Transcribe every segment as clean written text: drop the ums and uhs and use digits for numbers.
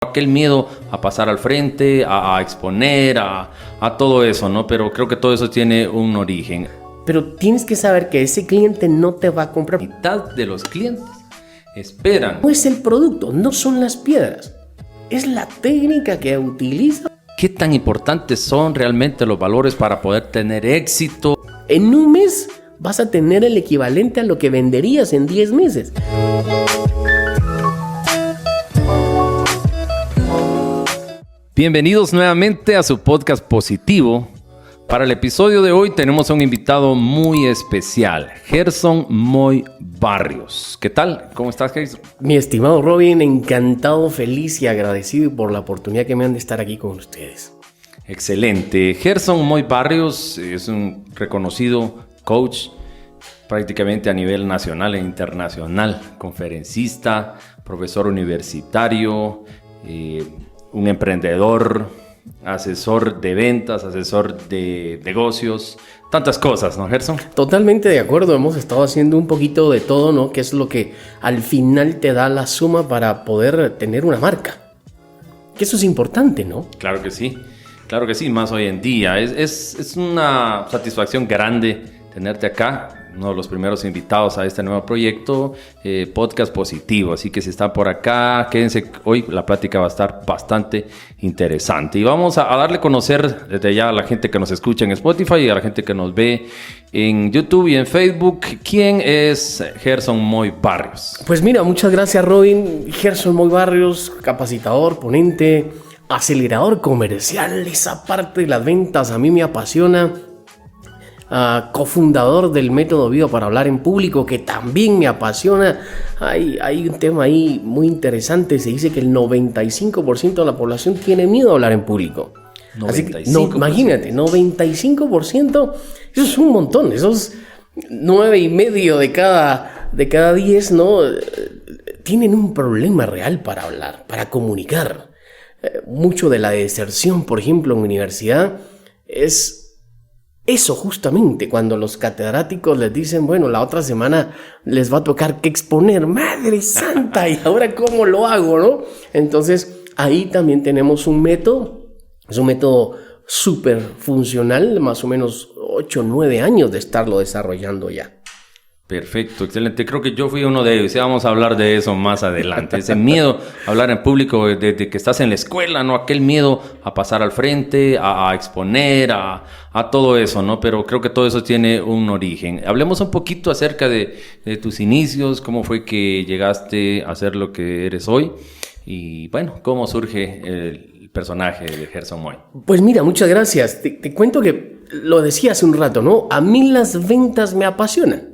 Aquel miedo a pasar al frente, a exponer, a todo eso, ¿no? Pero creo que todo eso tiene un origen. Pero tienes que saber que ese cliente no te va a comprar. La mitad de los clientes esperan. No es el producto, no son las piedras. Es la técnica que utiliza. ¿Qué tan importantes son realmente los valores para poder tener éxito? En un mes vas a tener el equivalente a lo que venderías en 10 meses. Bienvenidos nuevamente a su podcast Positivo. Para el episodio de hoy tenemos a un invitado muy especial, Gerson Moy Barrios. ¿Qué tal? ¿Cómo estás, Gerson? Mi estimado Robin, encantado, feliz y agradecido por la oportunidad que me han de estar aquí con ustedes. Excelente. Gerson Moy Barrios es un reconocido coach prácticamente a nivel nacional e internacional, conferencista, profesor universitario, un emprendedor, asesor de ventas, asesor de negocios, tantas cosas, ¿no, Gerson? Totalmente de acuerdo, hemos estado haciendo un poquito de todo, ¿no? Que es lo que al final te da la suma para poder tener una marca. Que eso es importante, ¿no? Claro que sí, más hoy en día. Es una satisfacción grande tenerte acá. Uno de los primeros invitados a este nuevo proyecto, Podcast Positivo. Así que si están por acá, quédense. Hoy la plática va a estar bastante interesante. Y vamos a darle a conocer desde ya a la gente que nos escucha en Spotify y a la gente que nos ve en YouTube y en Facebook. ¿Quién es Gerson Moy Barrios? Pues mira, muchas gracias, Robin. Gerson Moy Barrios, capacitador, ponente, acelerador comercial. Esa parte de las ventas a mí me apasiona. Cofundador del método Viva para hablar en público, que también me apasiona. Hay un tema ahí muy interesante. Se dice que el 95% de la población tiene miedo a hablar en público. 95%. Así que, imagínate, 95%, eso es un montón. Esos 9,5 de cada 10, ¿no? Tienen un problema real para hablar, para comunicar. Mucho de la deserción, por ejemplo, en universidad es eso justamente, cuando los catedráticos les dicen, bueno, la otra semana les va a tocar que exponer, ¡madre santa! ¿Y ahora cómo lo hago, no? Entonces, ahí también tenemos un método, es un método súper funcional, más o menos 8 o 9 años de estarlo desarrollando ya. Perfecto, excelente. Creo que yo fui uno de ellos y vamos a hablar de eso más adelante. Ese miedo a hablar en público desde que estás en la escuela, ¿no? Aquel miedo a pasar al frente, a exponer, a todo eso, ¿no? Pero creo que todo eso tiene un origen. Hablemos un poquito acerca de tus inicios, cómo fue que llegaste a ser lo que eres hoy y, bueno, cómo surge el personaje de Gerson Moy. Pues mira, muchas gracias. Te cuento que lo decía hace un rato, ¿no? A mí las ventas me apasionan.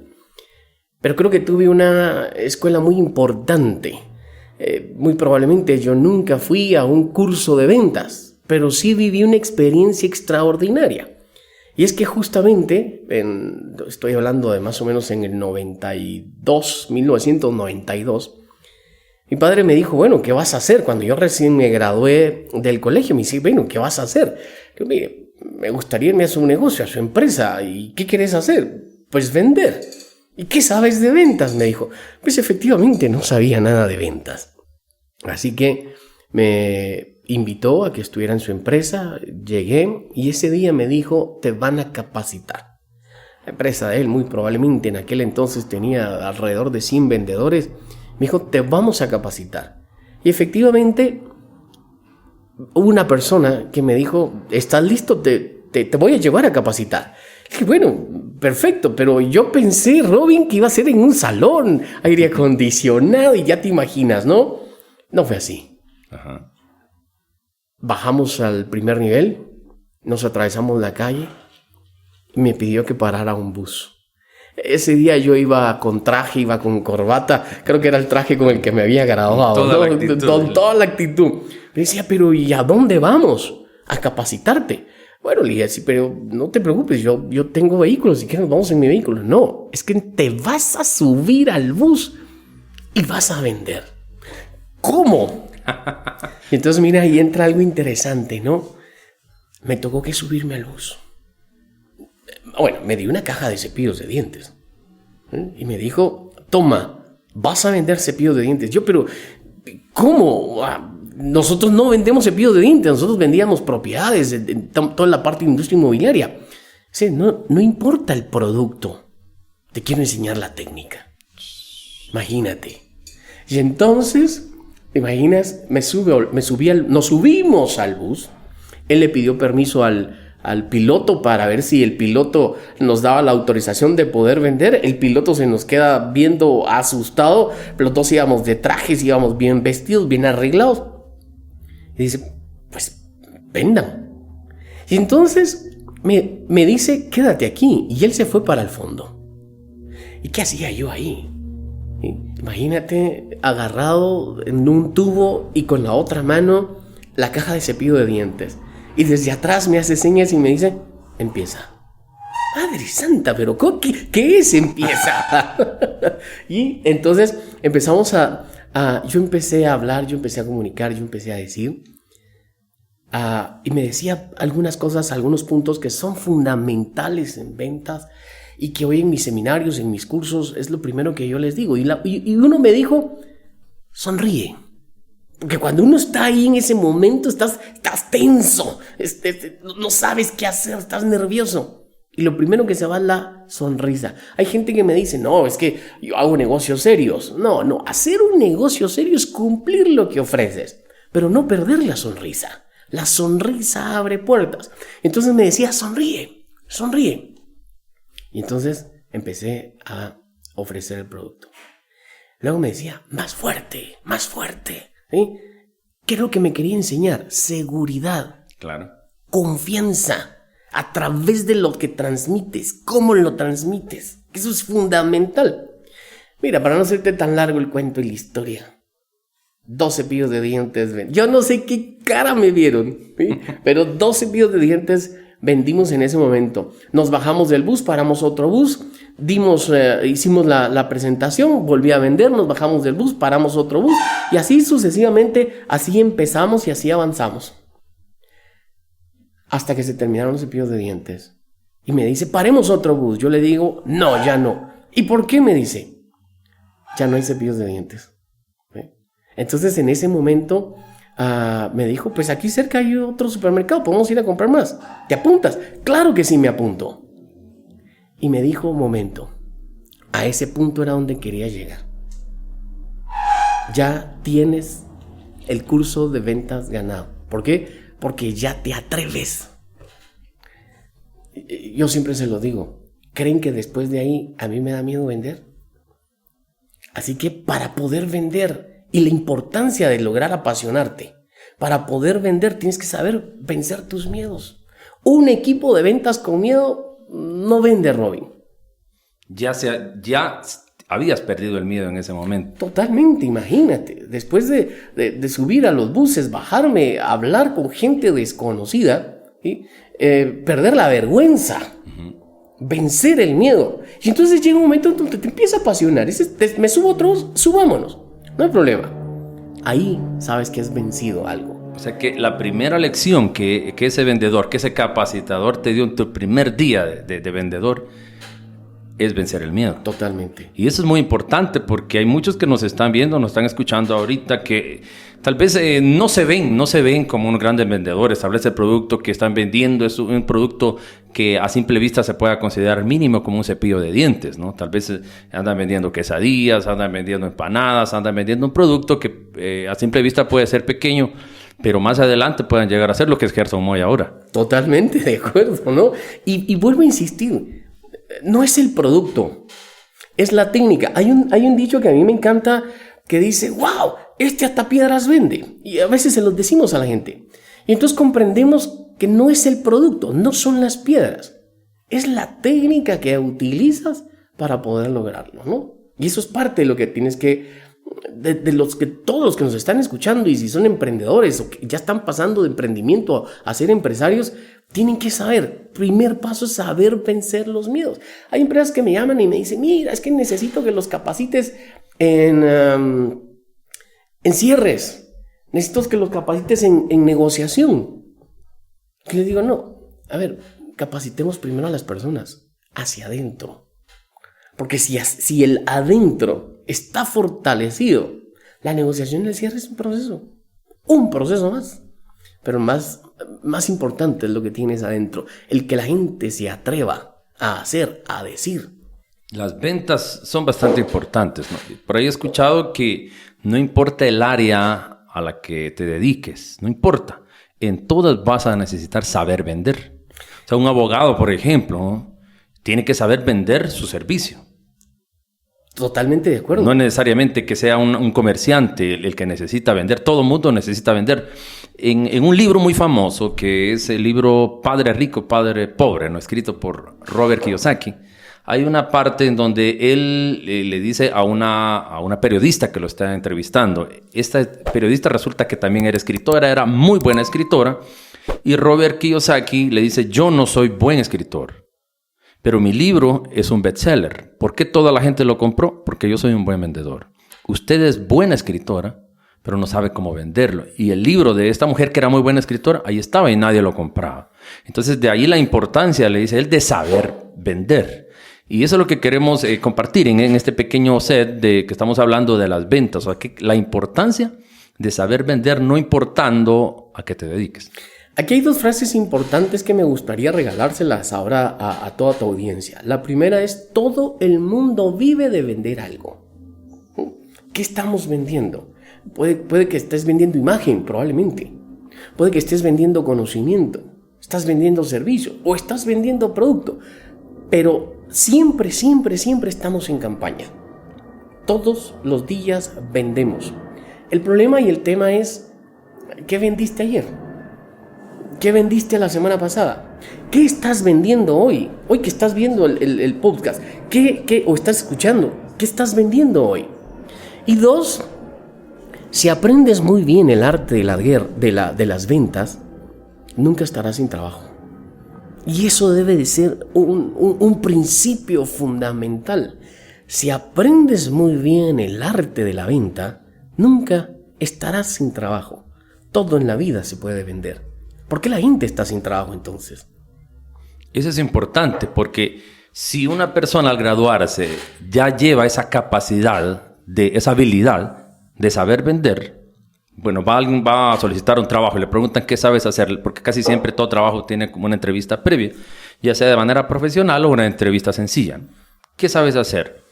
Pero creo que tuve una escuela muy importante. Muy probablemente yo nunca fui a un curso de ventas, pero sí viví una experiencia extraordinaria. Y es que justamente, estoy hablando de más o menos en el 1992, mi padre me dijo, bueno, ¿qué vas a hacer? Cuando yo recién me gradué del colegio, me dice, bueno, ¿qué vas a hacer? Yo, mire, me gustaría irme a su negocio, a su empresa. ¿Y qué querés hacer? Pues vender. ¿Y qué sabes de ventas? Me dijo. Pues efectivamente no sabía nada de ventas. Así que me invitó a que estuviera en su empresa. Llegué y ese día me dijo, te van a capacitar. La empresa de él muy probablemente en aquel entonces tenía alrededor de 100 vendedores. Me dijo, te vamos a capacitar. Y efectivamente hubo una persona que me dijo, ¿estás listo? Te voy a llevar a capacitar. Y bueno, perfecto, pero yo pensé, Robin, que iba a ser en un salón, aire acondicionado y ya te imaginas, ¿no? No fue así. Ajá. Bajamos al primer nivel, nos atravesamos la calle y me pidió que parara un bus. Ese día yo iba con traje, iba con corbata, creo que era el traje con el que me había graduado, con toda la actitud. Me decía, pero ¿y a dónde vamos? A capacitarte. Bueno, le dije, sí, pero no te preocupes, yo tengo vehículos, si quieres vamos en mi vehículo. No, es que te vas a subir al bus y vas a vender. ¿Cómo? Entonces, mira, ahí entra algo interesante, ¿no? Me tocó que subirme al bus. Bueno, me dio una caja de cepillos de dientes. Y me dijo, toma, vas a vender cepillos de dientes. Yo, pero, ¿cómo? nosotros no vendemos cepillos de dientes, nosotros vendíamos propiedades, en toda la parte de industria inmobiliaria. Sí, no importa el producto, te quiero enseñar la técnica. Imagínate. Y entonces, ¿te imaginas? Nos subimos al bus. Él le pidió permiso al piloto para ver si el piloto nos daba la autorización de poder vender. El piloto se nos queda viendo asustado. Los dos íbamos de trajes, íbamos bien vestidos, bien arreglados. Y dice, pues, vendan. Y entonces me dice, quédate aquí. Y él se fue para el fondo. ¿Y qué hacía yo ahí? Imagínate agarrado en un tubo y con la otra mano la caja de cepillo de dientes. Y desde atrás me hace señas y me dice, empieza. Madre santa, pero ¿qué es empieza? Y entonces empezamos yo empecé a hablar, yo empecé a comunicar, yo empecé a decir. Y me decía algunas cosas, algunos puntos que son fundamentales en ventas y que hoy en mis seminarios, en mis cursos, es lo primero que yo les digo. Y uno me dijo, sonríe. Porque cuando uno está ahí en ese momento, estás tenso, no sabes qué hacer, estás nervioso. Y lo primero que se va es la sonrisa. Hay gente que me dice, no, es que yo hago negocios serios. No, hacer un negocio serio es cumplir lo que ofreces, pero no perder la sonrisa. La sonrisa abre puertas. Entonces me decía, sonríe. Y entonces empecé a ofrecer el producto. Luego me decía, más fuerte. ¿Sí? ¿Qué es lo que me quería enseñar? Seguridad. Claro. Confianza. A través de lo que transmites. ¿Cómo lo transmites? Eso es fundamental. Mira, para no hacerte tan largo el cuento y la historia. 2 cepillos de dientes. Yo no sé qué cara me vieron, ¿sí? Pero 2 cepillos de dientes vendimos en ese momento. Nos bajamos del bus, paramos otro bus, hicimos la presentación, volví a vender, nos bajamos del bus, paramos otro bus y así sucesivamente, así empezamos y así avanzamos. Hasta que se terminaron los cepillos de dientes. Y me dice, paremos otro bus. Yo le digo, no, ya no. ¿Y por qué? Me dice, ya no hay cepillos de dientes. ¿Sí? Entonces en ese momento me dijo, pues aquí cerca hay otro supermercado, podemos ir a comprar más. ¿Te apuntas? Claro que sí, me apunto. Y me dijo, momento, a ese punto era donde quería llegar. Ya tienes el curso de ventas ganado. ¿Por qué? Porque ya te atreves. Yo siempre se lo digo, ¿creen que después de ahí a mí me da miedo vender? Así que para poder vender, y la importancia de lograr apasionarte, para poder vender tienes que saber vencer tus miedos. Un equipo de ventas con miedo no vende, Robin. Ya habías perdido el miedo en ese momento. Totalmente, imagínate. Después de subir a los buses, bajarme, hablar con gente desconocida, ¿sí? Perder la vergüenza, vencer el miedo. Y entonces llega un momento en donde te empieza a apasionar. Me subo otros, subámonos. No hay problema. Ahí sabes que has vencido algo. O sea que la primera lección que ese vendedor, que ese capacitador te dio en tu primer día de vendedor es vencer el miedo. Totalmente. Y eso es muy importante porque hay muchos que nos están viendo, nos están escuchando ahorita que tal vez no se ven como unos grandes vendedores. Tal vez el producto que están vendiendo es un producto que a simple vista se pueda considerar mínimo como un cepillo de dientes, ¿no? Tal vez andan vendiendo quesadillas, andan vendiendo empanadas, andan vendiendo un producto que a simple vista puede ser pequeño, pero más adelante pueden llegar a ser lo que es Gerson Moy ahora. Totalmente de acuerdo, ¿no? Y vuelvo a insistir, no es el producto, es la técnica. Hay un dicho que a mí me encanta que dice, wow, hasta piedras vende. Y a veces se los decimos a la gente. Y entonces comprendemos que no es el producto, no son las piedras. Es la técnica que utilizas para poder lograrlo, ¿no? Y eso es parte de lo que tienes que... todos los que nos están escuchando y si son emprendedores o que ya están pasando de emprendimiento a ser empresarios, tienen que saber, primer paso es saber vencer los miedos. Hay empresas que me llaman y me dicen, mira, es que necesito que los capacites en cierres, necesito que los capacites en negociación. Y les digo, no, a ver, capacitemos primero a las personas hacia adentro. Porque si el adentro está fortalecido, la negociación y el cierre es un proceso. un proceso más. Pero más importante es lo que tienes adentro, el que la gente se atreva a hacer, a decir. Las ventas son bastante importantes, ¿no? Por ahí he escuchado que no importa el área a la que te dediques, no importa. En todas vas a necesitar saber vender. O sea, un abogado, por ejemplo, ¿no? Tiene que saber vender su servicio. Totalmente de acuerdo. No necesariamente que sea un comerciante el que necesita vender. Todo el mundo necesita vender. En un libro muy famoso, que es el libro Padre Rico, Padre Pobre, ¿no? Escrito por Robert Kiyosaki, hay una parte en donde él le dice a una periodista que lo está entrevistando. Esta periodista resulta que también era escritora, era muy buena escritora. Y Robert Kiyosaki le dice, yo no soy buen escritor, pero mi libro es un bestseller. ¿Por qué toda la gente lo compró? Porque yo soy un buen vendedor. Usted es buena escritora, pero no sabe cómo venderlo. Y el libro de esta mujer que era muy buena escritora, ahí estaba y nadie lo compraba. Entonces de ahí la importancia, le dice él, de saber vender. Y eso es lo que queremos compartir en este pequeño set de que estamos hablando de las ventas. O sea, que la importancia de saber vender no importando a qué te dediques. Aquí hay dos frases importantes que me gustaría regalárselas ahora a toda tu audiencia. La primera es, todo el mundo vive de vender algo. ¿Qué estamos vendiendo? Puede que estés vendiendo imagen, probablemente. Puede que estés vendiendo conocimiento. Estás vendiendo servicio o estás vendiendo producto. Pero siempre estamos en campaña. Todos los días vendemos. El problema y el tema es, ¿qué vendiste ayer? ¿Qué vendiste la semana pasada? ¿Qué estás vendiendo hoy? Hoy que estás viendo el podcast. ¿O estás escuchando? ¿Qué estás vendiendo hoy? Y dos, si aprendes muy bien el arte de las ventas, nunca estarás sin trabajo. Y eso debe de ser un principio fundamental. Si aprendes muy bien el arte de la venta, nunca estarás sin trabajo. Todo en la vida se puede vender. ¿Por qué la gente está sin trabajo entonces? Eso es importante porque si una persona al graduarse ya lleva esa capacidad, esa habilidad de saber vender, bueno, alguien va a solicitar un trabajo y le preguntan qué sabes hacer, porque casi siempre todo trabajo tiene como una entrevista previa, ya sea de manera profesional o una entrevista sencilla. ¿Qué sabes hacer?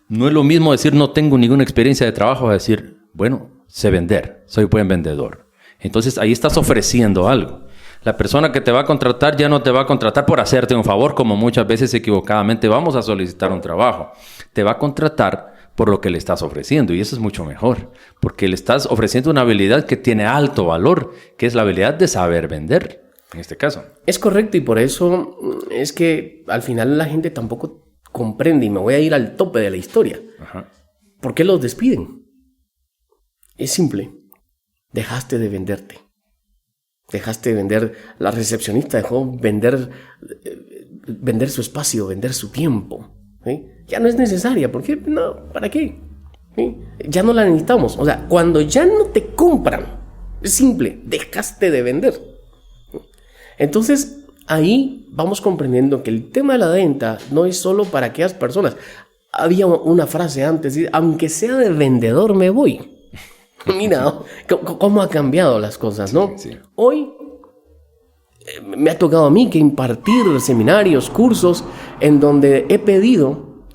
No es lo mismo decir no tengo ninguna experiencia de trabajo a decir, bueno, sé vender, soy buen vendedor. Entonces ahí estás ofreciendo algo. La persona que te va a contratar ya no te va a contratar por hacerte un favor, como muchas veces equivocadamente vamos a solicitar un trabajo. Te va a contratar por lo que le estás ofreciendo, y eso es mucho mejor, porque le estás ofreciendo una habilidad que tiene alto valor, que es la habilidad de saber vender, en este caso. Es correcto, y por eso es que al final la gente tampoco comprende, y me voy a ir al tope de la historia. Ajá. ¿Por qué los despiden? Es simple. Dejaste de venderte. Dejaste de vender. La recepcionista dejó vender su espacio, vender su tiempo. ¿Sí? Ya no es necesaria. ¿Por qué? No, ¿para qué? ¿Sí? Ya no la necesitamos. O sea, cuando ya no te compran, es simple, dejaste de vender. Entonces, ahí vamos comprendiendo que el tema de la venta no es solo para aquellas personas. Había una frase antes, aunque sea de vendedor me voy. Mira, cómo ha cambiado las cosas, ¿no? Sí. Hoy me ha tocado a mí que impartir seminarios, cursos, en donde he pedido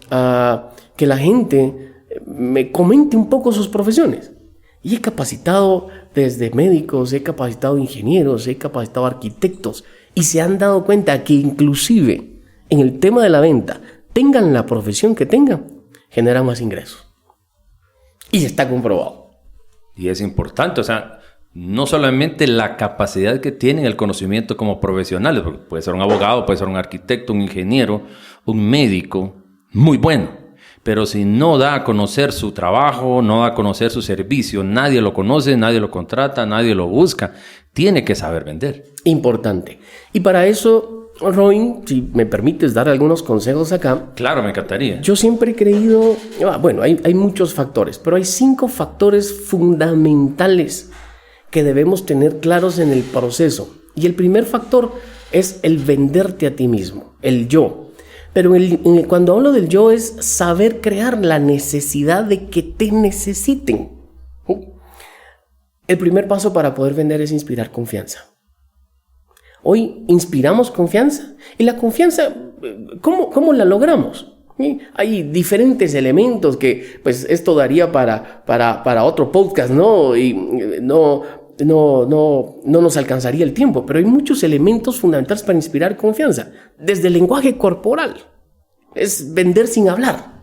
que la gente me comente un poco sus profesiones. Y he capacitado desde médicos, he capacitado ingenieros, he capacitado arquitectos, y se han dado cuenta que inclusive en el tema de la venta, tengan la profesión que tengan, generan más ingresos. Y está comprobado. Y es importante, o sea, no solamente la capacidad que tienen, el conocimiento como profesionales, porque puede ser un abogado, puede ser un arquitecto, un ingeniero, un médico, muy bueno. Pero si no da a conocer su trabajo, no da a conocer su servicio, nadie lo conoce, nadie lo contrata, nadie lo busca, tiene que saber vender. Importante. Y para eso, Robin, si me permites dar algunos consejos acá. Claro, me encantaría. Yo siempre he creído, bueno, hay muchos factores, pero hay 5 factores fundamentales que debemos tener claros en el proceso. Y el primer factor es el venderte a ti mismo, el yo. Pero cuando hablo del yo es saber crear la necesidad de que te necesiten. el primer paso para poder vender es inspirar confianza. Hoy inspiramos confianza y la confianza, ¿cómo la logramos? ¿Sí? Hay diferentes elementos que pues esto daría para otro podcast, ¿no? Y no nos alcanzaría el tiempo, pero hay muchos elementos fundamentales para inspirar confianza. Desde el lenguaje corporal, es vender sin hablar.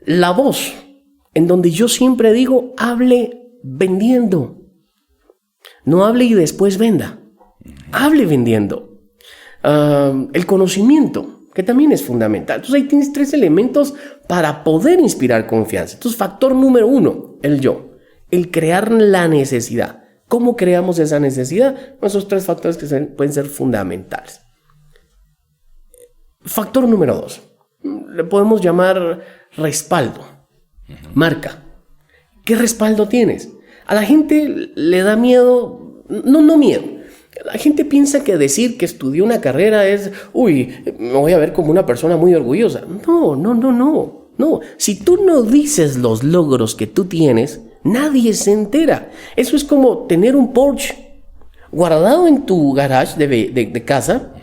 La voz, en donde yo siempre digo, hable vendiendo. No hable y después venda. Hable vendiendo. El conocimiento, que también es fundamental. Entonces ahí tienes 3 elementos para poder inspirar confianza. Entonces, factor número 1, el yo. El crear la necesidad. ¿Cómo creamos esa necesidad? Esos 3 factores que pueden ser fundamentales. Factor número 2. Le podemos llamar respaldo. Marca. ¿Qué respaldo tienes? A la gente le da miedo. No miedo. La gente piensa que decir que estudió una carrera es, me voy a ver como una persona muy orgullosa. No. Si tú no dices los logros que tú tienes, nadie se entera. Eso es como tener un Porsche guardado en tu garage de casa,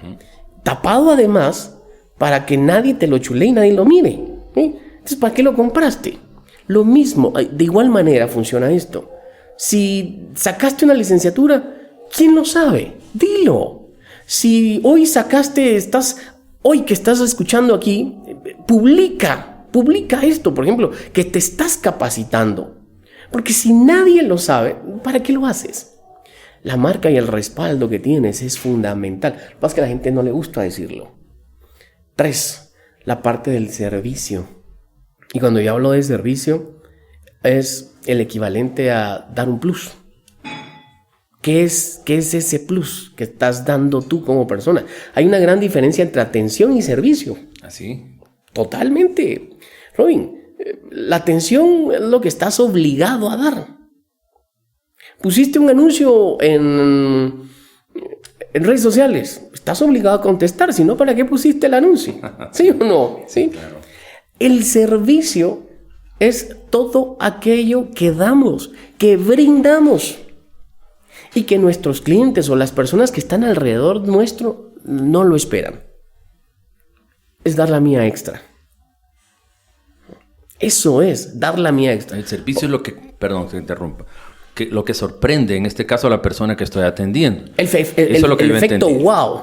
tapado además, para que nadie te lo chulee y nadie lo mire. Entonces, ¿para qué lo compraste? Lo mismo, de igual manera funciona esto. Si sacaste una licenciatura, ¿quién lo sabe? Dilo. Si hoy hoy que estás escuchando aquí, publica esto, por ejemplo, que te estás capacitando. Porque si nadie lo sabe, ¿para qué lo haces? La marca y el respaldo que tienes es fundamental. Lo que pasa es que a la gente no le gusta decirlo. 3, la parte del servicio. Y cuando yo hablo de servicio, es el equivalente a dar un plus. ¿Qué es ese plus que estás dando tú como persona? Hay una gran diferencia entre atención y servicio. ¿Así? Totalmente. Robin, la atención es lo que estás obligado a dar. Pusiste un anuncio en redes sociales. Estás obligado a contestar, si no, ¿para qué pusiste el anuncio? ¿Sí o no? ¿Sí? Claro. El servicio es todo aquello que damos, que brindamos. Y que nuestros clientes o las personas que están alrededor nuestro no lo esperan. Es dar la mía extra. Eso es, dar la mía extra. El servicio es lo que, perdón, que interrumpa, lo que sorprende, en este caso, a la persona que estoy atendiendo. El efecto wow.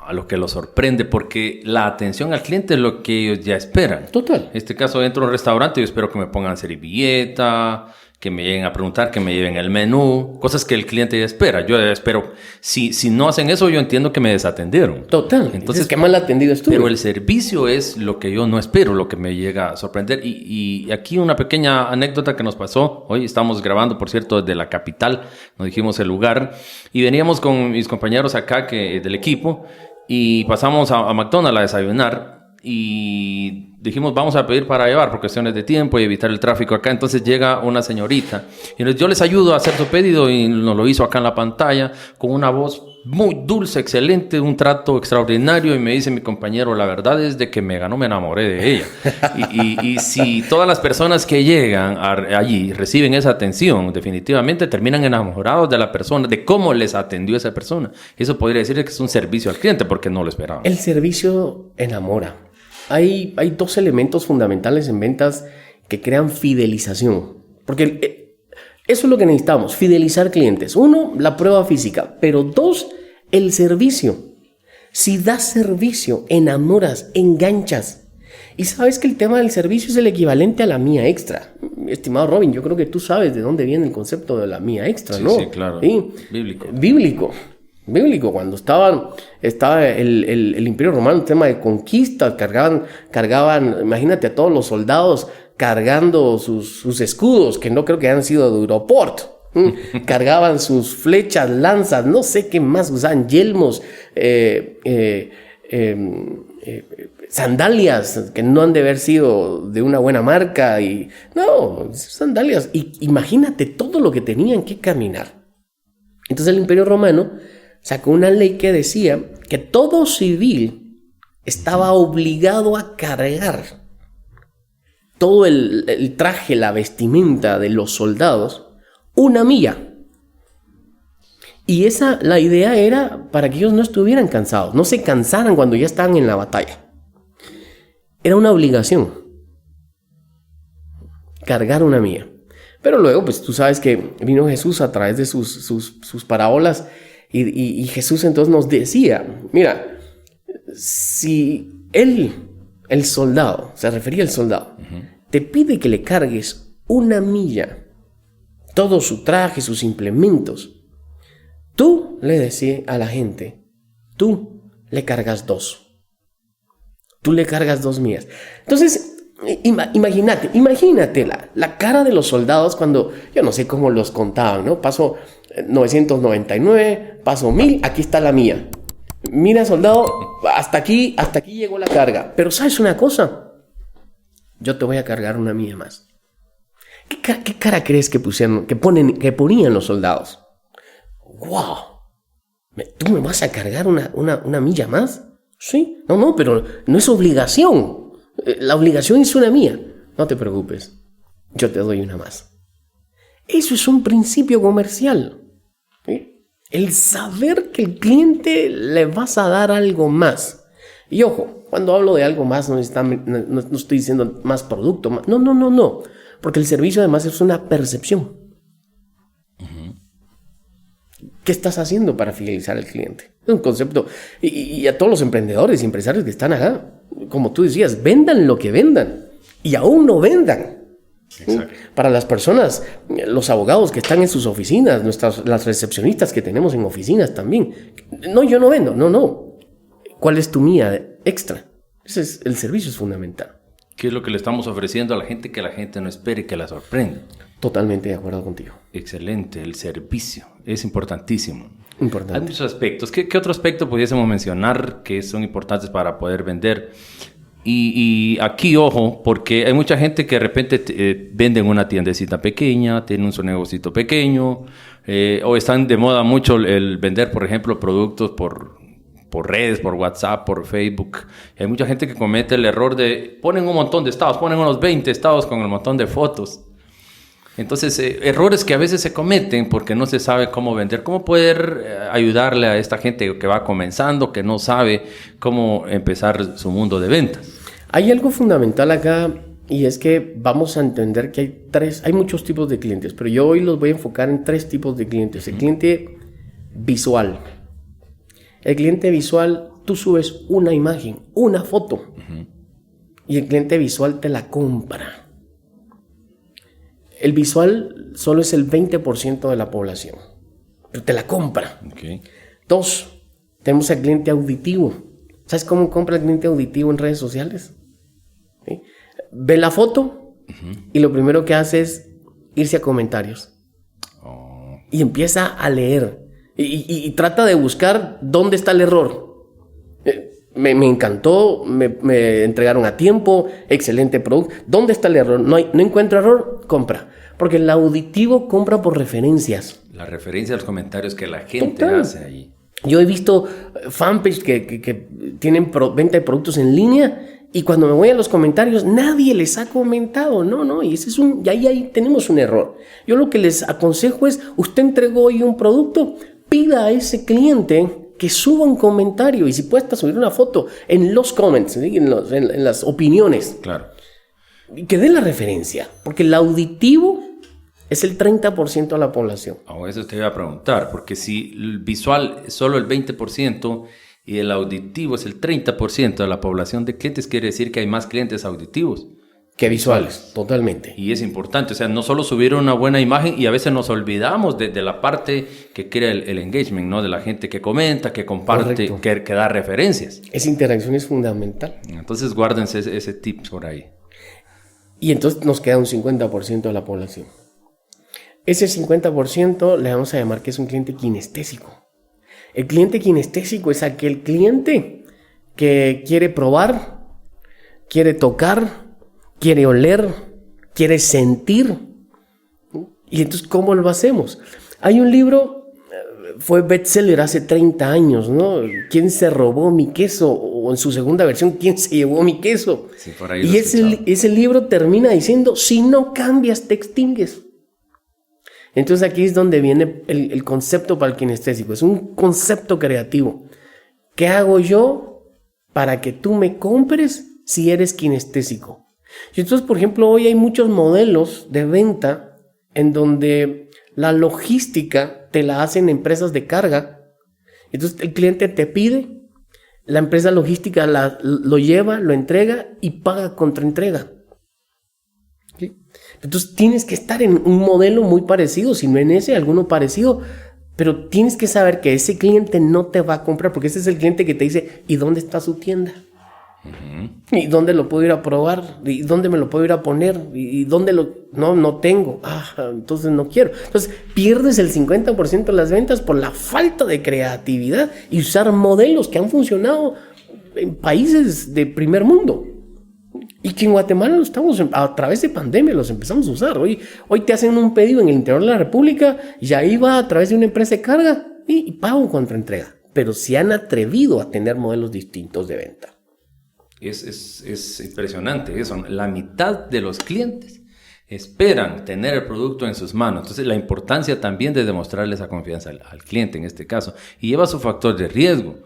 A lo que lo sorprende, porque la atención al cliente es lo que ellos ya esperan. Total. En este caso, entro a un restaurante y yo espero que me pongan servilleta, que me lleguen a preguntar, que me lleven el menú, cosas que el cliente ya espera. Yo espero, si no hacen eso, yo entiendo que me desatendieron. Total. Entonces, qué mal atendido estuve. Pero el servicio es lo que yo no espero, lo que me llega a sorprender. Y aquí una pequeña anécdota que nos pasó. Hoy estamos grabando, por cierto, desde la capital, nos dijimos el lugar, y veníamos con mis compañeros acá del equipo, y pasamos a McDonald's a desayunar. Y dijimos, vamos a pedir para llevar por cuestiones de tiempo y evitar el tráfico acá. Entonces llega una señorita y yo les ayudo a hacer su pedido y nos lo hizo acá en la pantalla con una voz muy dulce, excelente, un trato extraordinario. Y me dice mi compañero, la verdad es de que me enamoré de ella. y si todas las personas que llegan allí reciben esa atención, definitivamente terminan enamorados de la persona, de cómo les atendió esa persona. Eso podría decir que es un servicio al cliente porque no lo esperaban. El servicio enamora. Hay 2 elementos fundamentales en ventas que crean fidelización. Porque eso es lo que necesitamos, fidelizar clientes. 1, la prueba física. Pero 2, el servicio. Si das servicio, enamoras, enganchas. Y sabes que el tema del servicio es el equivalente a la mía extra. Estimado Robin, yo creo que tú sabes de dónde viene el concepto de la mía extra, ¿no? Sí, claro. ¿Sí? Bíblico, cuando estaba el Imperio Romano, el tema de conquista, cargaban, imagínate a todos los soldados cargando sus escudos, que no creo que hayan sido de Europort. Cargaban sus flechas, lanzas, no sé qué más usaban, yelmos, sandalias que no han de haber sido de una buena marca, sandalias. Y imagínate todo lo que tenían que caminar. Entonces el Imperio Romano sacó una ley que decía que todo civil estaba obligado a cargar todo el traje, la vestimenta de los soldados una milla. Y la idea era para que ellos no estuvieran cansados, no se cansaran cuando ya estaban en la batalla. Era una obligación cargar una milla. Pero luego, pues tú sabes que vino Jesús a través de sus parábolas y Jesús entonces nos decía, mira, si el soldado, se refería al soldado, te pide que le cargues una milla, todo su traje, sus implementos, tú le decías a la gente, tú le cargas 2. Tú le cargas 2 millas. Entonces, imagínate la cara de los soldados cuando, yo no sé cómo los contaban, ¿no? Paso 999, paso 1000, aquí está la mía. Mira, soldado, hasta aquí llegó la carga. Pero ¿sabes una cosa? Yo te voy a cargar una milla más. ¿Qué cara crees que ponían los soldados? ¡Wow! ¿Tú me vas a cargar una milla más? Sí. No, pero no es obligación. La obligación es una mía. No te preocupes, yo te doy una más. Eso es un principio comercial. ¿Sí? El saber que el cliente le vas a dar algo más. Y ojo, cuando hablo de algo más no estoy diciendo más producto. No. Porque el servicio además es una percepción. ¿Qué estás haciendo para fidelizar al cliente? Es un concepto. Y a todos los emprendedores y empresarios que están acá, como tú decías, vendan lo que vendan y aún no vendan. Exacto. Para las personas, los abogados que están en sus oficinas, las recepcionistas que tenemos en oficinas también. No, yo no vendo. No. ¿Cuál es tu mía extra? El servicio es fundamental. ¿Qué es lo que le estamos ofreciendo a la gente que la gente no espere que la sorprenda? Totalmente de acuerdo contigo. Excelente, el servicio es importantísimo. Importante. Hay muchos aspectos. ¿Qué otro aspecto pudiésemos mencionar que son importantes para poder vender? Y aquí, ojo, porque hay mucha gente que de repente vende en una tiendecita pequeña, tienen su negocito pequeño, o están de moda mucho el vender, por ejemplo, productos por redes, por WhatsApp, por Facebook. Hay mucha gente que comete el error de ponen un montón de estados, ponen unos 20 estados con el montón de fotos. Entonces, errores que a veces se cometen porque no se sabe cómo vender. ¿Cómo poder ayudarle a esta gente que va comenzando, que no sabe cómo empezar su mundo de ventas? Hay algo fundamental acá y es que vamos a entender que hay muchos tipos de clientes, pero yo hoy los voy a enfocar en 3 tipos de clientes. El cliente visual. El cliente visual, tú subes una imagen, una foto, y el cliente visual te la compra. El visual solo es el 20% de la población, pero te la compra. Okay. 2, tenemos al cliente auditivo. ¿Sabes cómo compra el cliente auditivo en redes sociales? ¿Sí? Ve la foto y lo primero que hace es irse a comentarios. Y empieza a leer. Y trata de buscar dónde está el error. Me encantó, me entregaron a tiempo, excelente producto. ¿Dónde está el error? No encuentro error, compra. Porque el auditivo compra por referencias. La referencia a los comentarios que la gente hace ahí. Yo he visto fanpage que tienen venta de productos en línea y cuando me voy a los comentarios nadie les ha comentado. No, y ese es y ahí tenemos un error. Yo lo que les aconsejo es, usted entregó hoy un producto, pida a ese cliente que suba un comentario y si puede hasta subir una foto en los comments, ¿sí? en las opiniones. Claro. Y que dé la referencia, porque el auditivo es el 30% de la población. Eso te iba a preguntar, porque si el visual es solo el 20% y el auditivo es el 30% de la población de clientes, quiere decir que hay más clientes auditivos que visuales, totalmente. Y es importante, o sea, no solo subir una buena imagen y a veces nos olvidamos de la parte que crea el engagement, ¿no? De la gente que comenta, que comparte, que da referencias. Esa interacción es fundamental. Entonces guárdense ese tip por ahí. Y entonces nos queda un 50% de la población. Ese 50% le vamos a llamar que es un cliente kinestésico. El cliente kinestésico es aquel cliente que quiere probar, quiere tocar, quiere oler, quiere sentir. Y entonces, ¿cómo lo hacemos? Hay un libro, fue bestseller hace 30 años, ¿no? ¿Quién se robó mi queso? O en su segunda versión, ¿quién se llevó mi queso? Sí, por ahí y ese libro termina diciendo, si no cambias, te extingues. Entonces aquí es donde viene el concepto para el kinestésico. Es un concepto creativo. ¿Qué hago yo para que tú me compres si eres kinestésico? Y entonces, por ejemplo, hoy hay muchos modelos de venta en donde la logística te la hacen empresas de carga. Entonces el cliente te pide, la empresa logística lo lleva, lo entrega y paga contra entrega. ¿Sí? Entonces tienes que estar en un modelo muy parecido, si no en ese, alguno parecido, pero tienes que saber que ese cliente no te va a comprar, porque ese es el cliente que te dice, ¿y dónde está su tienda? ¿Y dónde lo puedo ir a probar? ¿Y dónde me lo puedo ir a poner? ¿Y dónde lo...? No tengo. Entonces no quiero. Entonces pierdes el 50% de las ventas por la falta de creatividad y usar modelos que han funcionado en países de primer mundo. Y que en Guatemala a través de pandemia los empezamos a usar. Hoy te hacen un pedido en el interior de la República y ahí va a través de una empresa de carga y pago contra entrega. Pero se han atrevido a tener modelos distintos de venta. Es impresionante eso. La mitad de los clientes esperan tener el producto en sus manos. Entonces, la importancia también de demostrarle esa confianza al cliente en este caso. Y lleva su factor de riesgo.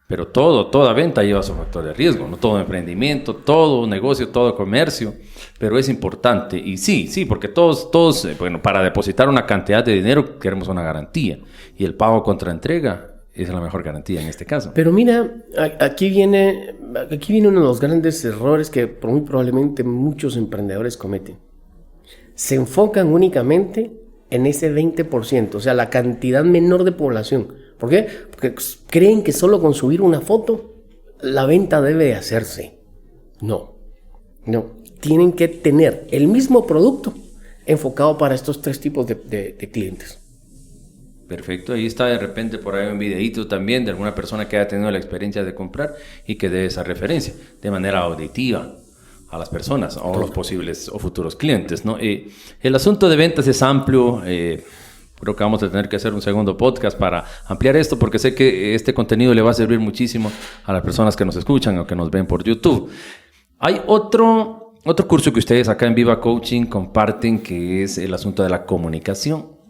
Pero toda venta lleva su factor de riesgo, ¿no? Todo emprendimiento, todo negocio, todo comercio. Pero es importante. Y sí, porque todos, para depositar una cantidad de dinero queremos una garantía. Y el pago contra entrega es la mejor garantía en este caso. Pero mira, aquí viene uno de los grandes errores que muy probablemente muchos emprendedores cometen. Se enfocan únicamente en ese 20%, o sea, la cantidad menor de población. ¿Por qué? Porque creen que solo con subir una foto la venta debe hacerse. No. Tienen que tener el mismo producto enfocado para estos 3 tipos de clientes. Perfecto, ahí está de repente por ahí un videíto también de alguna persona que haya tenido la experiencia de comprar y que dé esa referencia de manera auditiva a las personas o a los posibles o futuros clientes, ¿no? El asunto de ventas es amplio. Creo que vamos a tener que hacer un segundo podcast para ampliar esto, porque sé que este contenido le va a servir muchísimo a las personas que nos escuchan o que nos ven por YouTube. Hay otro curso que ustedes acá en Viva Coaching comparten, que es el asunto de la comunicación.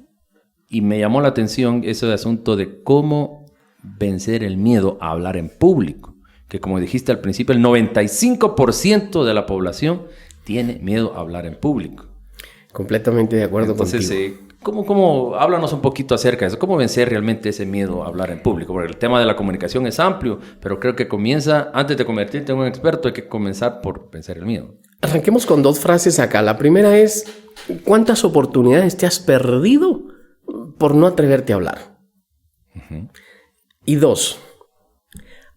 Y me llamó la atención ese asunto de cómo vencer el miedo a hablar en público. Que como dijiste al principio, el 95% de la población tiene miedo a hablar en público. Completamente de acuerdo contigo. Entonces, ¿cómo háblanos un poquito acerca de eso? ¿Cómo vencer realmente ese miedo a hablar en público? Porque el tema de la comunicación es amplio, pero creo que antes de convertirte en un experto, hay que comenzar por vencer el miedo. Arranquemos con 2 frases acá. La primera es, ¿cuántas oportunidades te has perdido por no atreverte a hablar? Uh-huh. Y 2,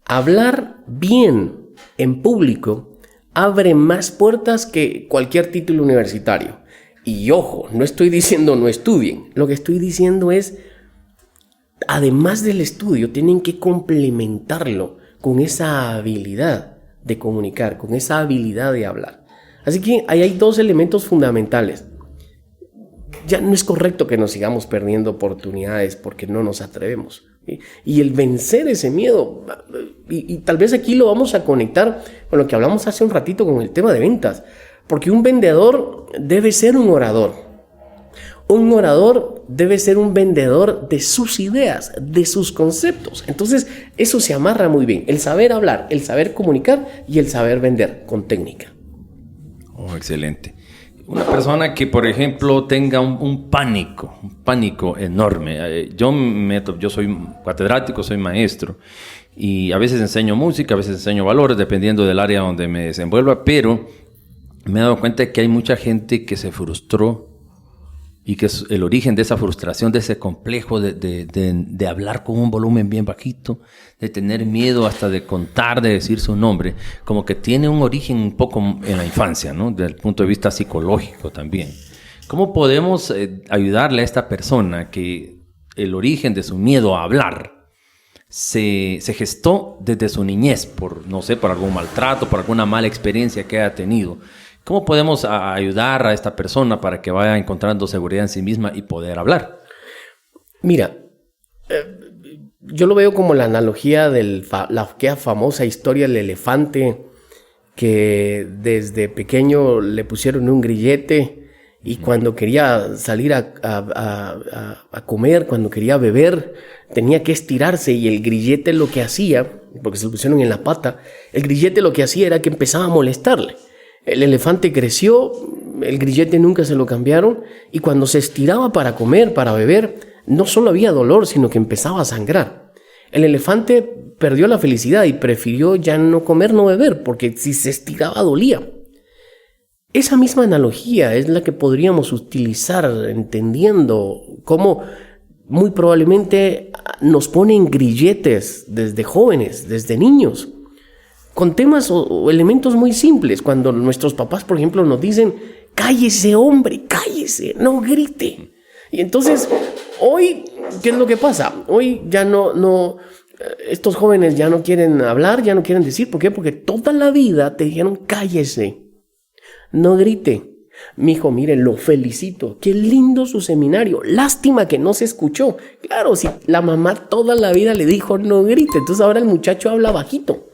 hablar bien en público abre más puertas que cualquier título universitario. Y ojo, no estoy diciendo no estudien. Lo que estoy diciendo es, además del estudio, tienen que complementarlo con esa habilidad de comunicar, con esa habilidad de hablar. Así que ahí hay 2 elementos fundamentales. Ya no es correcto que nos sigamos perdiendo oportunidades porque no nos atrevemos. ¿Sí? Y el vencer ese miedo, y tal vez aquí lo vamos a conectar con lo que hablamos hace un ratito con el tema de ventas, porque un vendedor debe ser un orador. Un orador debe ser un vendedor de sus ideas, de sus conceptos. Entonces, eso se amarra muy bien. El saber hablar, el saber comunicar y el saber vender con técnica. Oh, excelente. Una persona que, por ejemplo, tenga un pánico enorme. Yo soy catedrático, soy maestro y a veces enseño música, a veces enseño valores, dependiendo del área donde me desenvuelva, pero me he dado cuenta de que hay mucha gente que se frustró y que es el origen de esa frustración, de ese complejo de hablar con un volumen bien bajito, de tener miedo hasta de contar, de decir su nombre, como que tiene un origen un poco en la infancia, ¿no? Desde el punto de vista psicológico también. ¿Cómo podemos ayudarle a esta persona que el origen de su miedo a hablar se gestó desde su niñez, por algún maltrato, por alguna mala experiencia que haya tenido? ¿Cómo podemos ayudar a esta persona para que vaya encontrando seguridad en sí misma y poder hablar? Mira, yo lo veo como la analogía de la famosa historia del elefante que desde pequeño le pusieron un grillete Y cuando quería salir a comer, cuando quería beber, tenía que estirarse y el grillete lo que hacía, porque se lo pusieron en la pata, el grillete lo que hacía era que empezaba a molestarle. El elefante creció, el grillete nunca se lo cambiaron y cuando se estiraba para comer, para beber, no solo había dolor, sino que empezaba a sangrar. El elefante perdió la felicidad y prefirió ya no comer, no beber, porque si se estiraba dolía. Esa misma analogía es la que podríamos utilizar entendiendo cómo muy probablemente nos ponen grilletes desde jóvenes, desde niños, con temas o elementos muy simples. Cuando nuestros papás, por ejemplo, nos dicen, cállese hombre, cállese, no grite. Y entonces, hoy, ¿qué es lo que pasa? Hoy ya no estos jóvenes ya no quieren hablar, ya no quieren decir. ¿Por qué? Porque toda la vida te dijeron, cállese. No grite. Mijo, mire, lo felicito. Qué lindo su seminario. Lástima que no se escuchó. Claro, si la mamá toda la vida le dijo no grite, entonces ahora el muchacho habla bajito.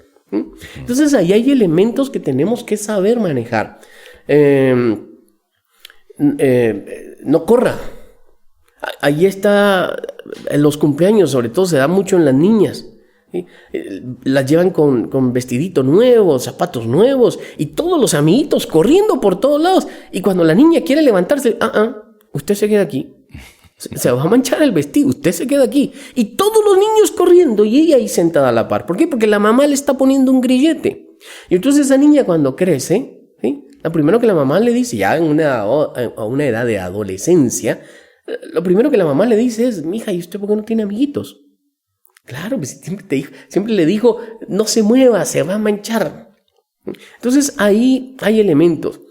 Entonces ahí hay elementos que tenemos que saber manejar. No corra. Ahí está, en los cumpleaños sobre todo se da mucho en las niñas. ¿Sí? Las llevan con vestidito nuevo, zapatos nuevos y todos los amiguitos corriendo por todos lados. Y cuando la niña quiere levantarse, usted se queda aquí. Se va a manchar el vestido, usted se queda aquí. Y todos los niños corriendo y ella ahí sentada a la par. ¿Por qué? Porque la mamá le está poniendo un grillete. Y entonces esa niña cuando crece, ¿sí? Lo primero que la mamá le dice, ya a una edad de adolescencia, lo primero que la mamá le dice es, mija, ¿y usted por qué no tiene amiguitos? Claro, pues siempre le dijo, no se mueva, se va a manchar. Entonces ahí hay elementos.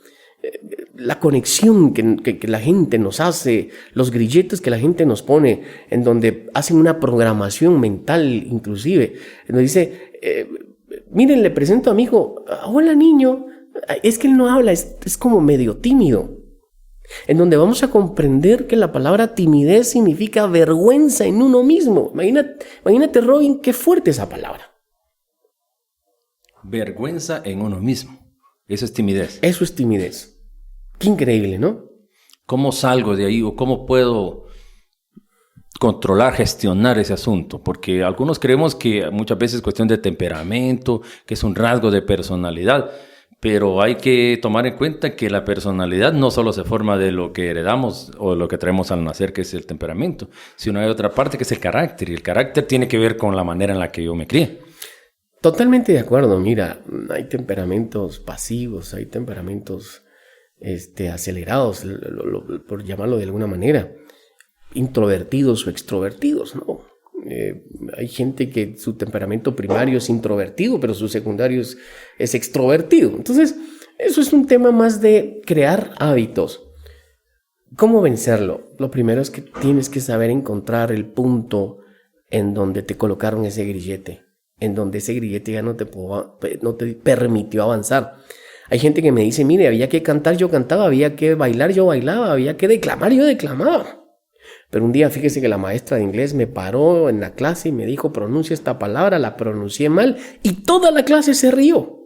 La conexión que la gente nos hace, los grilletes que la gente nos pone, en donde hacen una programación mental inclusive, en donde dice, miren, le presento a mi hijo, hola niño, es que él no habla, es como medio tímido. En donde vamos a comprender que la palabra timidez significa vergüenza en uno mismo. Imagínate, Robin, qué fuerte esa palabra. Vergüenza en uno mismo. Eso es timidez. Eso es timidez. Qué increíble, ¿no? ¿Cómo salgo de ahí o cómo puedo controlar, gestionar ese asunto? Porque algunos creemos que muchas veces es cuestión de temperamento, que es un rasgo de personalidad. Pero hay que tomar en cuenta que la personalidad no solo se forma de lo que heredamos o de lo que traemos al nacer, que es el temperamento, sino hay otra parte que es el carácter. Y el carácter tiene que ver con la manera en la que yo me crié. Totalmente de acuerdo. Mira, hay temperamentos pasivos, hay temperamentos acelerados, por llamarlo de alguna manera, introvertidos o extrovertidos, ¿no? Hay gente que su temperamento primario es introvertido, pero su secundario es extrovertido. Entonces, eso es un tema más de crear hábitos. ¿Cómo vencerlo? Lo primero es que tienes que saber encontrar el punto en donde te colocaron ese grillete, en donde ese grillete ya no te permitió avanzar. Hay gente que me dice, mire, había que cantar, yo cantaba, había que bailar, yo bailaba, había que declamar, yo declamaba. Pero un día fíjese que la maestra de inglés me paró en la clase y me dijo, pronuncia esta palabra, la pronuncié mal y toda la clase se rió.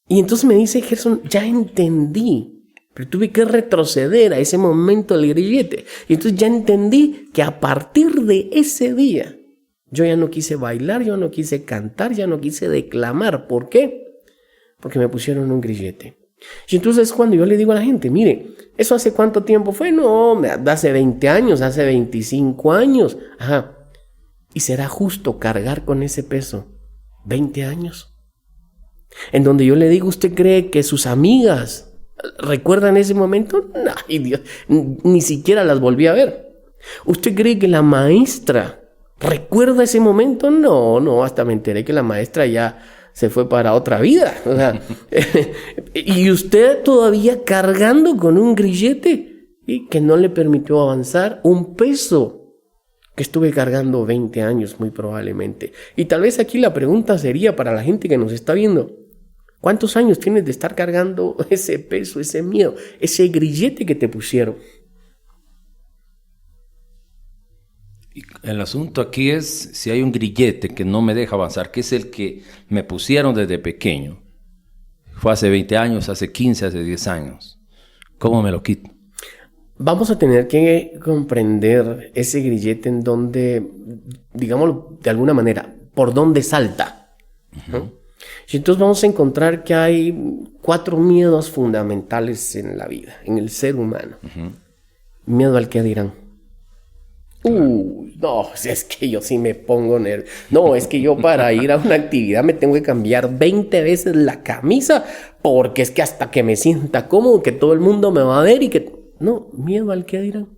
Y entonces me dice, Gerson, ya entendí, pero tuve que retroceder a ese momento del grillete. Y entonces ya entendí que a partir de ese día, yo ya no quise bailar, yo no quise cantar, ya no quise declamar. ¿Por qué? Porque me pusieron un grillete. Y entonces cuando yo le digo a la gente, mire, ¿eso hace cuánto tiempo fue? No, hace 20 años, hace 25 años. Ajá. ¿Y será justo cargar con ese peso 20 años? En donde yo le digo, ¿usted cree que sus amigas recuerdan ese momento? No, Dios, ni siquiera las volví a ver. ¿Usted cree que la maestra recuerda ese momento? No, hasta me enteré que la maestra ya se fue para otra vida. O sea, y usted todavía cargando con un grillete que no le permitió avanzar, un peso que estuve cargando 20 años muy probablemente. Y tal vez aquí la pregunta sería para la gente que nos está viendo, ¿cuántos años tienes de estar cargando ese peso, ese miedo, ese grillete que te pusieron? El asunto aquí es si hay un grillete que no me deja avanzar, que es el que me pusieron desde pequeño. Fue hace 20 años, hace 15, hace 10 años. ¿Cómo me lo quito? Vamos a tener que comprender ese grillete en donde, digámoslo de alguna manera, por dónde salta, ¿no? Y entonces vamos a encontrar que hay 4 miedos fundamentales en la vida, en el ser humano. Miedo al que dirán. No, es que yo sí me pongo nervioso. No, es que yo para ir a una actividad me tengo que cambiar 20 veces la camisa porque es que hasta que me sienta cómodo, que todo el mundo me va a ver y que... No, miedo al que dirán.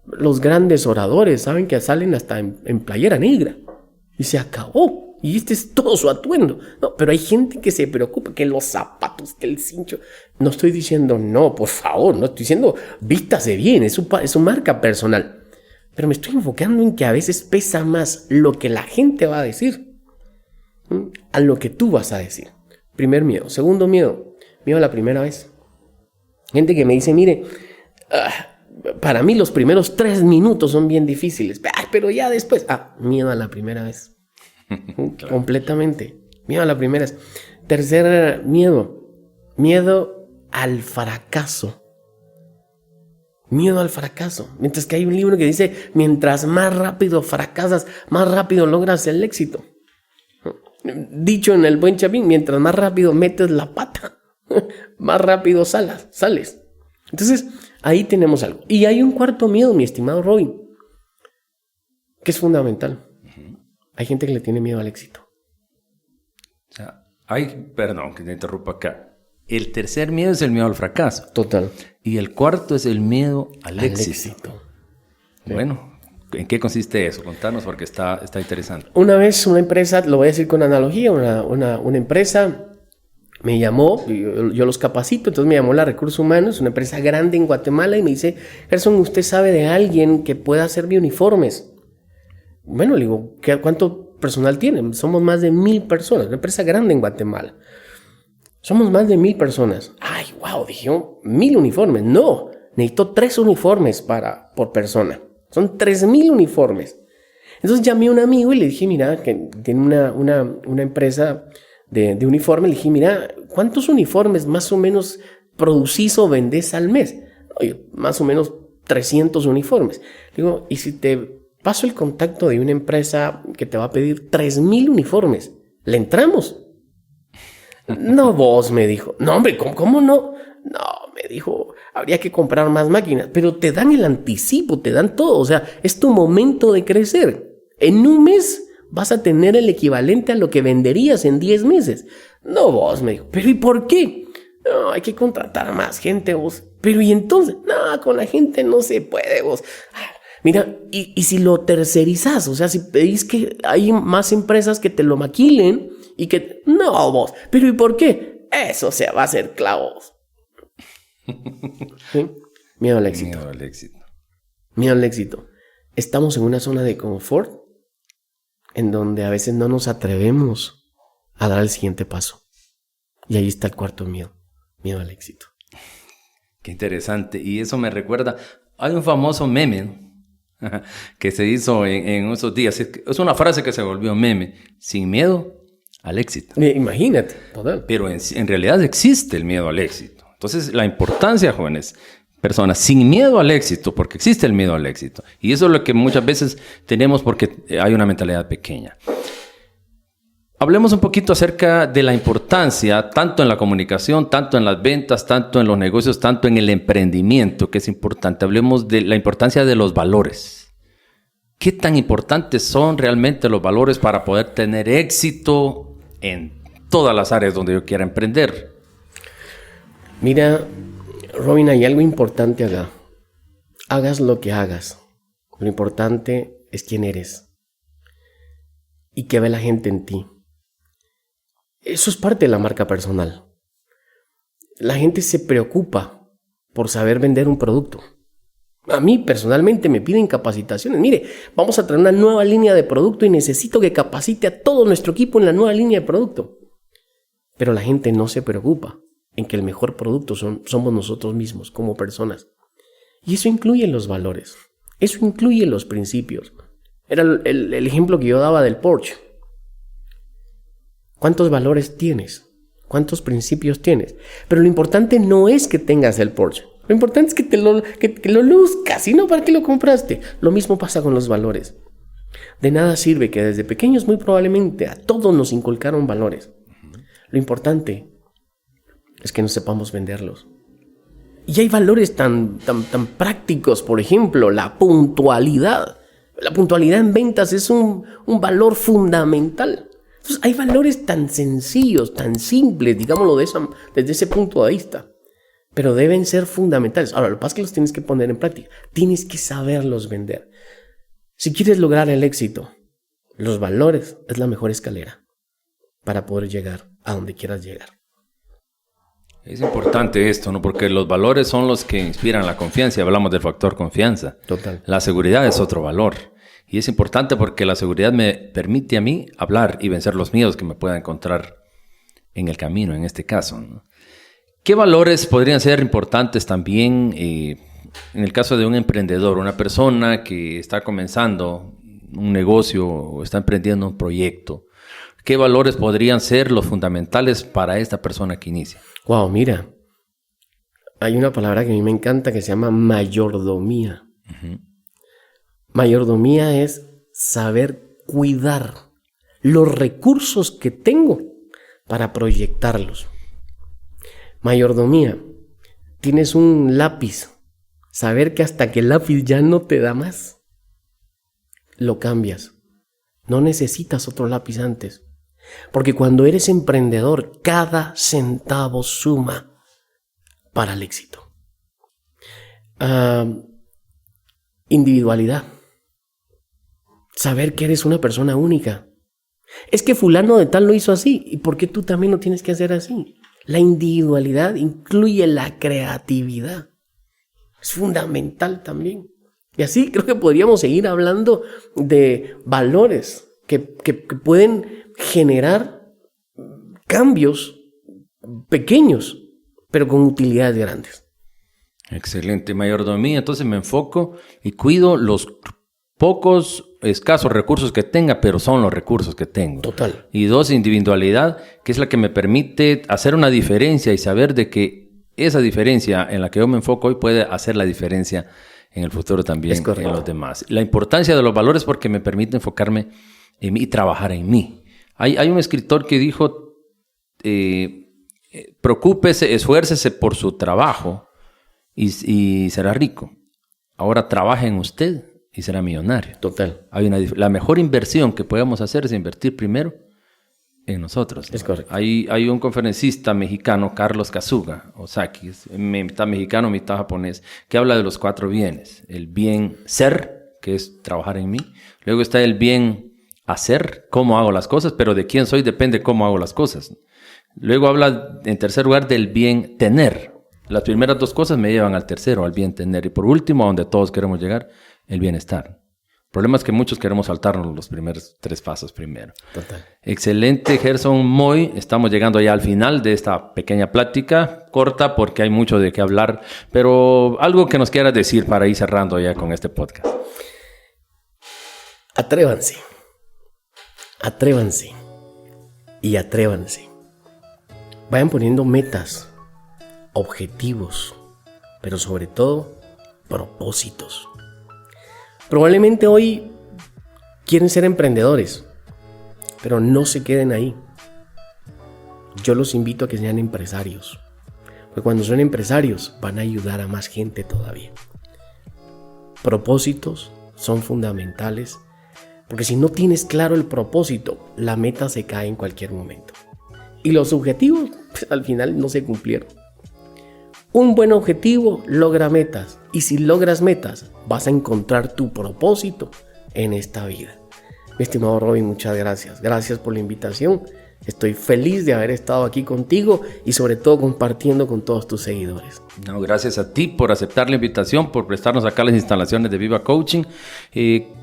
Los grandes oradores saben que salen hasta en playera negra y se acabó. Y este es todo su atuendo. No, pero hay gente que se preocupa, que los zapatos, que el cincho. No estoy diciendo no, por favor. No estoy diciendo vístase bien, es su marca personal. Pero me estoy enfocando en que a veces pesa más lo que la gente va a decir a lo que tú vas a decir. Primer miedo. Segundo miedo, miedo a la primera vez. Gente que me dice, mire, para mí los primeros 3 minutos son bien difíciles, pero ya después, miedo a la primera vez. Claro. Completamente. Miedo a la primera vez. Tercer miedo, miedo al fracaso. Miedo al fracaso. Mientras que hay un libro que dice, mientras más rápido fracasas, más rápido logras el éxito. Dicho en el buen chapín, mientras más rápido metes la pata, más rápido sales. Entonces, ahí tenemos algo. Y hay un cuarto miedo, mi estimado Robin, que es fundamental. Hay gente que le tiene miedo al éxito. O sea, perdón que te interrumpa acá. El tercer miedo es el miedo al fracaso. Total. Y el cuarto es el miedo al éxito. Sí. Bueno, ¿en qué consiste eso? Contanos porque está interesante. Una vez una empresa, lo voy a decir con analogía, una empresa me llamó, yo los capacito, entonces me llamó la Recursos Humanos, una empresa grande en Guatemala, y me dice, Gerson, ¿usted sabe de alguien que pueda hacerme uniformes? Bueno, le digo, ¿cuánto personal tienen? Somos más de 1,000 personas, una empresa grande en Guatemala. Somos más de 1,000 personas. Ay, wow, dije yo, 1,000 uniformes. No, necesito 3 uniformes por persona. Son 3,000 uniformes. Entonces llamé a un amigo y le dije, mira, que tiene una empresa de uniformes. Le dije, mira, ¿cuántos uniformes más o menos producís o vendés al mes? Oye, más o menos 300 uniformes. Digo, ¿y si te paso el contacto de una empresa que te va a pedir 3,000 uniformes? ¿Le entramos? No, vos, me dijo. No, hombre, ¿cómo no? No, me dijo, habría que comprar más máquinas, pero te dan el anticipo, te dan todo. O sea, es tu momento de crecer. En un mes vas a tener el equivalente a lo que venderías en 10 meses. No, vos, me dijo. ¿Pero y por qué? No, hay que contratar a más gente, vos. Pero ¿y entonces? No, con la gente no se puede, vos. Mira, y si lo tercerizas, o sea, si pedís que hay más empresas que te lo maquilen y que... No, vos. ¿Pero y por qué? Eso se va a hacer clavos. ¿Sí? Miedo al éxito. Miedo al éxito. Miedo al éxito. Estamos en una zona de confort en donde a veces no nos atrevemos a dar el siguiente paso. Y ahí está el cuarto miedo. Miedo al éxito. Qué interesante. Y eso me recuerda... Hay un famoso meme que se hizo en esos días. Es una frase que se volvió meme. Sin miedo al éxito. Imagínate. Total. Pero en realidad existe el miedo al éxito. Entonces, la importancia, jóvenes, personas, sin miedo al éxito, porque existe el miedo al éxito. Y eso es lo que muchas veces tenemos porque hay una mentalidad pequeña. Hablemos un poquito acerca de la importancia, tanto en la comunicación, tanto en las ventas, tanto en los negocios, tanto en el emprendimiento, que es importante. Hablemos de la importancia de los valores. ¿Qué tan importantes son realmente los valores para poder tener éxito en todas las áreas donde yo quiera emprender? Mira, Robin, hay algo importante acá. Hagas lo que hagas. Lo importante es quién eres y qué ve la gente en ti. Eso es parte de la marca personal. La gente se preocupa por saber vender un producto. A mí personalmente me piden capacitaciones. Mire, vamos a traer una nueva línea de producto y necesito que capacite a todo nuestro equipo en la nueva línea de producto. Pero la gente no se preocupa en que el mejor producto somos nosotros mismos como personas. Y eso incluye los valores. Eso incluye los principios. Era el ejemplo que yo daba del Porsche. ¿Cuántos valores tienes? ¿Cuántos principios tienes? Pero lo importante no es que tengas el Porsche. Lo importante es que lo luzcas, ¿y no para qué lo compraste? Lo mismo pasa con los valores. De nada sirve que desde pequeños muy probablemente a todos nos inculcaron valores. Lo importante es que no sepamos venderlos. Y hay valores tan prácticos, por ejemplo, la puntualidad. La puntualidad en ventas es un valor fundamental. Entonces, hay valores tan sencillos, tan simples, digámoslo desde ese punto de vista, pero deben ser fundamentales. Ahora, lo que pasa es que los tienes que poner en práctica. Tienes que saberlos vender. Si quieres lograr el éxito, los valores es la mejor escalera para poder llegar a donde quieras llegar. Es importante esto, ¿no? Porque los valores son los que inspiran la confianza y hablamos del factor confianza. Total. La seguridad es otro valor. Y es importante porque la seguridad me permite a mí hablar y vencer los miedos que me pueda encontrar en el camino, en este caso, ¿no? ¿Qué valores podrían ser importantes también en el caso de un emprendedor, una persona que está comenzando un negocio o está emprendiendo un proyecto? ¿Qué valores podrían ser los fundamentales para esta persona que inicia? Wow, mira, hay una palabra que a mí me encanta que se llama mayordomía. Uh-huh. Mayordomía es saber cuidar los recursos que tengo para proyectarlos. Mayordomía, tienes un lápiz, saber que hasta que el lápiz ya no te da más, lo cambias. No necesitas otro lápiz antes. Porque cuando eres emprendedor, cada centavo suma para el éxito. Individualidad. Saber que eres una persona única. Es que fulano de tal lo hizo así. ¿Y por qué tú también lo tienes que hacer así? La individualidad incluye la creatividad. Es fundamental también. Y así creo que podríamos seguir hablando de valores que pueden generar cambios pequeños, pero con utilidades grandes. Excelente, mayordomía. Entonces me enfoco y cuido los pocos, escasos recursos que tenga, pero son los recursos que tengo. Total. Y 2, individualidad, que es la que me permite hacer una diferencia y saber de que esa diferencia en la que yo me enfoco hoy puede hacer la diferencia en el futuro también en los demás. La importancia de los valores porque me permite enfocarme en mí y trabajar en mí. Hay un escritor que dijo, preocúpese, esfuércese por su trabajo y será rico. Ahora trabaje en usted y será millonario. Total. La mejor inversión que podemos hacer es invertir primero en nosotros, ¿no? Es correcto. Hay un conferencista mexicano, Carlos Kazuga Ozaki, mitad mexicano, mitad japonés, que habla de los 4 bienes. El bien ser, que es trabajar en mí. Luego está el bien hacer, cómo hago las cosas, pero de quién soy depende cómo hago las cosas. Luego habla, en tercer lugar, del bien tener. Las primeras 2 cosas me llevan al tercero, al bien tener. Y por último, a donde todos queremos llegar, el bienestar. El problema es que muchos queremos saltarnos los primeros 3 pasos primero. Total. Excelente, Gerson Moy. Estamos llegando ya al final de esta pequeña plática, corta porque hay mucho de qué hablar, pero algo que nos quieras decir para ir cerrando ya con este podcast. Atrévanse. Atrévanse y atrévanse. Vayan poniendo metas, objetivos, pero sobre todo propósitos. Probablemente hoy quieren ser emprendedores, pero no se queden ahí. Yo los invito a que sean empresarios, porque cuando son empresarios van a ayudar a más gente todavía. Propósitos son fundamentales. Porque si no tienes claro el propósito, la meta se cae en cualquier momento. Y los objetivos, pues, al final no se cumplieron. Un buen objetivo logra metas. Y si logras metas, vas a encontrar tu propósito en esta vida. Mi estimado Robin, muchas gracias. Gracias por la invitación. Estoy feliz de haber estado aquí contigo y sobre todo compartiendo con todos tus seguidores. No, gracias a ti por aceptar la invitación, por prestarnos acá las instalaciones de Viva Coaching.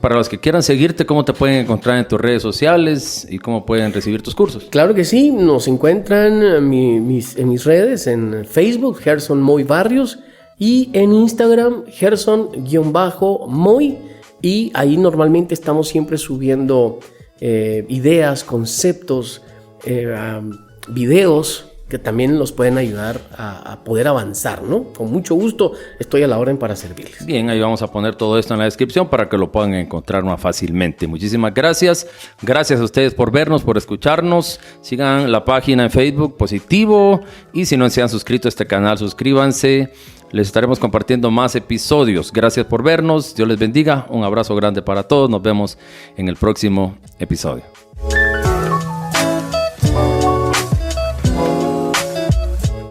Para los que quieran seguirte, ¿cómo te pueden encontrar en tus redes sociales y cómo pueden recibir tus cursos? Claro que sí, nos encuentran en mis redes, en Facebook, Gerson Moy Barrios, y en Instagram, Gerson_Moy, y ahí normalmente estamos siempre subiendo ideas, conceptos, videos que también los pueden ayudar a poder avanzar, ¿no? Con mucho gusto estoy a la orden para servirles. Bien, ahí vamos a poner todo esto en la descripción para que lo puedan encontrar más fácilmente. Muchísimas gracias. Gracias a ustedes por vernos, por escucharnos. Sigan la página en Facebook Positivo y si no se han suscrito a este canal, suscríbanse. Les estaremos compartiendo más episodios. Gracias por vernos. Dios les bendiga. Un abrazo grande para todos. Nos vemos en el próximo episodio.